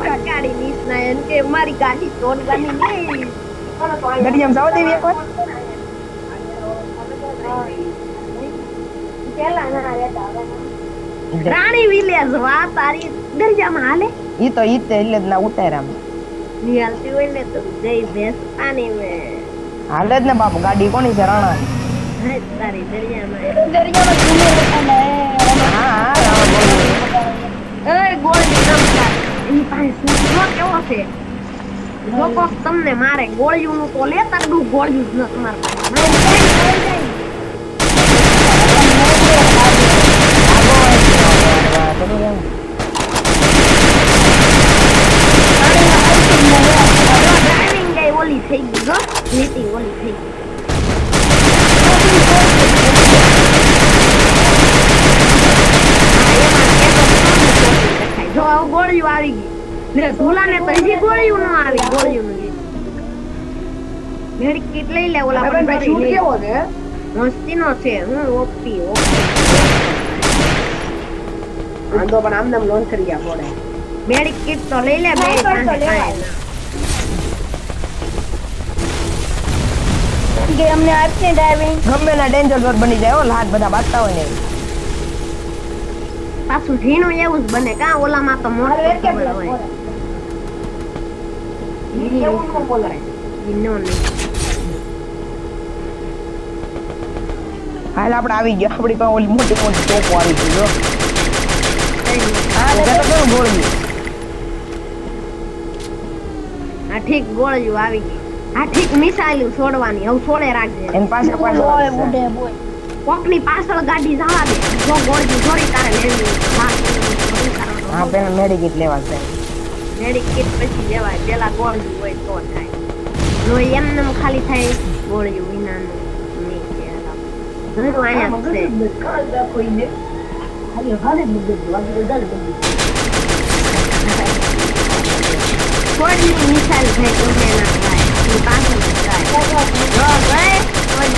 ગાડી નીસ ના એમ કે મારી ગાડી તોડવાની નહીં દરિયામાં જાવ દેવી એકવાર પેલા ના રહેતા રાણી વિલેજ વા તારી દરિયામાં હાલે ઈ તો એટલે જ ના ઉતાર્યા ની હાલતી હોય ને તો જઈ ભેંસ પાણી મે હાલે જ ને બાપુ ગાડી કોની છે રાણા હે તારી દરિયામાં હા એ ગોળી નમતા એની પાસે શું કેવો છે લોકો તમને મારે ગોળીયું નું તો લેતા દુ ગોળીયું જ ન તમાર ડ્રાઇવિંગ ગઈ ઓલી થઈ ગઈ જો નીતિ ઓલી થઈ ગઈ જો ગોળીયું આવી ગઈ ને ધોલા ને તો હજી ગોળીયું ન આવી ગોળીયું નું મેડ કીટ લઈ લે ઓલા પણ શૂટ કેવો છે મસ્તી નો છે હું ઓપી આંદો પણ આમ નામ લોન કરી ગયા પડે મેડ કીટ તો લઈ લે બે કે અમને આપને ડ્રાઇવિંગ ગમે ના ડેન્જર ઝોન બની જાય ઓ હાથ બધા બાજતા હોય ને પાછું ઢીણું એવું જ બને કા ઓલામાં તો મોટો ખબર હોય એવું ન બોલાય ઈનો નહીં હાલ આપણે આવી ગયા આપણી પાસે ઓલી મોટી મોટી ટોપો આવી ગઈ જો હા તો કેવું ગોળ્યું આ ઠીક ગોળ્યું આવી ગઈ આ ઠીક મિસાઈલ છોડવાની હવે છોડે રાખજે એન પાછળ કોકની પાછળ ગાડી જવા દે જો ગોળ્યું છોડી તારે લેવી હા પેલા મેડિકેટ લેવા છે મેડિકેટ પછી લેવાય પેલા ગોળ્યું હોય તો થાય નો એમને ખાલી થાય ગોળ્યું વિનાનું ઘર આયા છે કોઈને ખાલી હાલે મુદ્દે વાગી ગયો કોઈની મિસાઈલ થાય કોઈને ના થાય પાછળ જાય